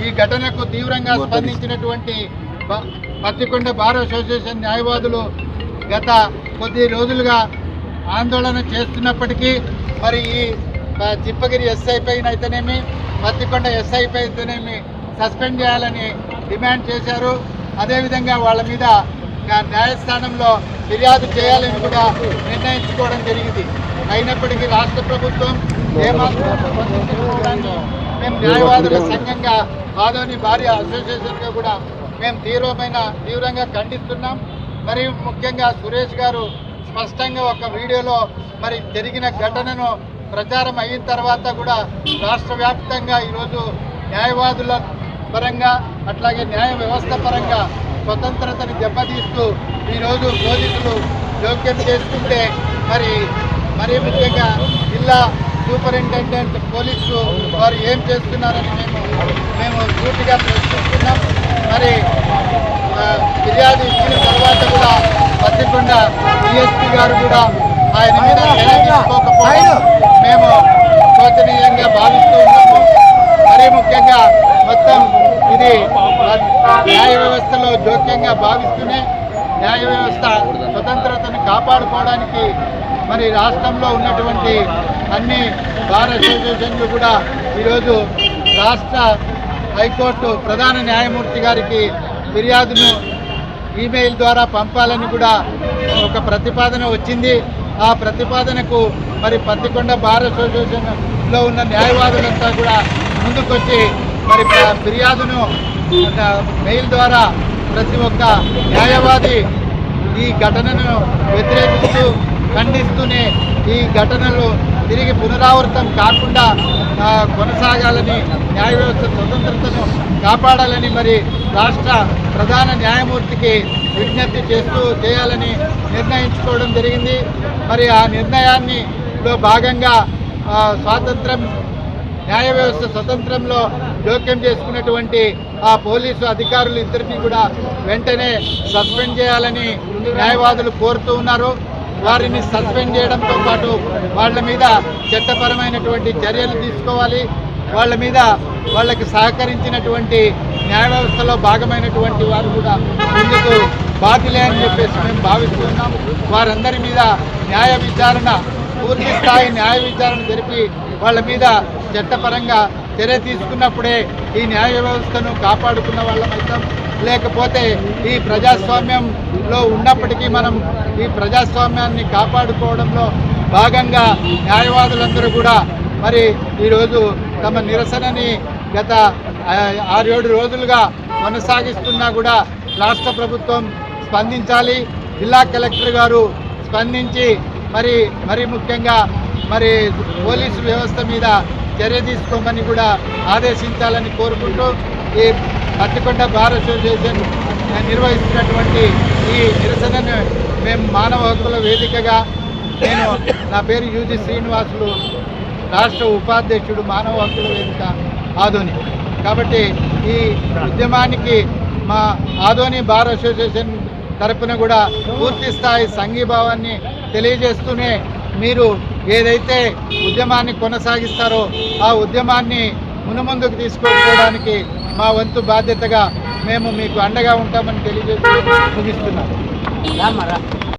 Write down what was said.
ఈ ఘటనకు తీవ్రంగా స్పందించినటువంటి పత్తికొండ బార్ అసోసియేషన్ న్యాయవాదులు గత కొద్ది రోజులుగా ఆందోళన చేస్తున్నప్పటికీ మరి ఈ చిప్పగిరి ఎస్ఐ పైన అయితేనేమి పత్తికొండ ఎస్ఐ పై అయితేనేమి సస్పెండ్ చేయాలని డిమాండ్ చేశారు. అదేవిధంగా వాళ్ళ మీద న్యాయస్థానంలో ఫిర్యాదు చేయాలని కూడా నిర్ణయించుకోవడం జరిగింది. అయినప్పటికీ రాష్ట్ర ప్రభుత్వం మేము న్యాయవాదుల సంఘంగా ఆదోని భార్య అసోసియేషన్గా కూడా మేము తీవ్రంగా ఖండిస్తున్నాం. మరియు ముఖ్యంగా సురేష్ గారు స్పష్టంగా ఒక వీడియోలో మరి జరిగిన ఘటనను ప్రచారం అయిన తర్వాత కూడా రాష్ట్ర వ్యాప్తంగా ఈరోజు న్యాయవాదుల పరంగా అట్లాగే న్యాయ వ్యవస్థ పరంగా స్వతంత్రతని దెబ్బతీస్తూ ఈరోజు పోలీసులు జోక్యం చేసుకుంటే మరి ముఖ్యంగా జిల్లా సూపరింటెండెంట్ పోలీసులు వారు ఏం చేస్తున్నారని మేము పూర్తిగా ప్రశ్నిస్తున్నాం. మరి ఫిర్యాదు ఇచ్చిన తర్వాత కూడా పత్తికొండ డిఎస్పీ గారు కూడా ఆయన మీద చర్య తీసుకోకపోవడం మేము శోచనీయంగా భావిస్తూ ఉన్నాము. మరీ ముఖ్యంగా మొత్తం ఇది న్యాయ వ్యవస్థలో జోక్యంగా భావిస్తూనే న్యాయ వ్యవస్థ స్వతంత్రతను కాపాడుకోవడానికి మరి రాష్ట్రంలో ఉన్నటువంటి అన్ని బార్ అసోసియేషన్లు కూడా ఈరోజు రాష్ట్ర హైకోర్టు ప్రధాన న్యాయమూర్తి గారికి ఫిర్యాదును ఈమెయిల్ ద్వారా పంపాలని కూడా ఒక ప్రతిపాదన వచ్చింది. ఆ ప్రతిపాదనకు మరి పత్తికొండ బార్ అసోసియేషన్లో ఉన్న న్యాయవాదులంతా కూడా ముందుకొచ్చి మరి ఫిర్యాదును మెయిల్ ద్వారా ప్రతి ఒక్క న్యాయవాది ఈ ఘటనను వ్యతిరేకిస్తూ ఖండిస్తూనే ఈ ఘటనలు తిరిగి పునరావృతం కాకుండా కొనసాగాలని న్యాయ వ్యవస్థ స్వతంత్రతను కాపాడాలని మరి రాష్ట్ర ప్రధాన న్యాయమూర్తికి విజ్ఞప్తి చేయాలని నిర్ణయించుకోవడం జరిగింది. మరి ఆ నిర్ణయాన్నిలో భాగంగా న్యాయ వ్యవస్థ స్వతంత్రంలో జోక్యం చేసుకున్నటువంటి ఆ పోలీసు అధికారులు ఇద్దరిని కూడా వెంటనే సస్పెండ్ చేయాలని న్యాయవాదులు కోరుతూ ఉన్నారు. వారిని సస్పెండ్ చేయడంతో పాటు వాళ్ళ మీద చట్టపరమైనటువంటి చర్యలు తీసుకోవాలి. వాళ్ళకి సహకరించినటువంటి న్యాయ వ్యవస్థలో భాగమైనటువంటి వారు కూడా ముందుకు బాధ్యులే అని చెప్పేసి మేము భావిస్తున్నాం. వారందరి మీద పూర్తి స్థాయి న్యాయ విచారణ జరిపి వాళ్ళ మీద చట్టపరంగా చర్య తీసుకున్నప్పుడే ఈ న్యాయ వ్యవస్థను కాపాడుకున్న వాళ్ళమైతాం. లేకపోతే ఈ ప్రజాస్వామ్యంలో ఉన్నప్పటికీ మనం ఈ ప్రజాస్వామ్యాన్ని కాపాడుకోవడంలో భాగంగా న్యాయవాదులందరూ కూడా మరి ఈరోజు తమ నిరసనని గత 6-7 రోజులుగా కొనసాగిస్తున్నా కూడా రాష్ట్ర ప్రభుత్వం స్పందించాలి. జిల్లా కలెక్టర్ గారు స్పందించి మరి ముఖ్యంగా మరి పోలీసు వ్యవస్థ మీద చర్య తీసుకోమని కూడా ఆదేశించాలని కోరుకుంటూ ఈ పత్తికొండ బార్ అసోసియేషన్ నిర్వహిస్తున్నటువంటి ఈ నిరసనను మేము మానవ హక్కుల వేదికగా నా పేరు యూజీ శ్రీనివాసులు, రాష్ట్ర ఉపాధ్యక్షుడు మానవ హక్కుల వేదిక ఆదోని. కాబట్టి ఈ ఉద్యమానికి మా ఆదోని బార్ అసోసియేషన్ తరపున కూడా పూర్తి స్థాయి సంఘీభావాన్ని తెలియజేస్తూనే మీరు ఏదైతే ఉద్యమాన్ని కొనసాగిస్తారో ఆ ఉద్యమాన్ని మునుముందుకు తీసుకుపోవడానికి మా వంతు బాధ్యతగా మేము మీకు అండగా ఉంటామని తెలియజేస్తూ ముగిస్తున్నాం.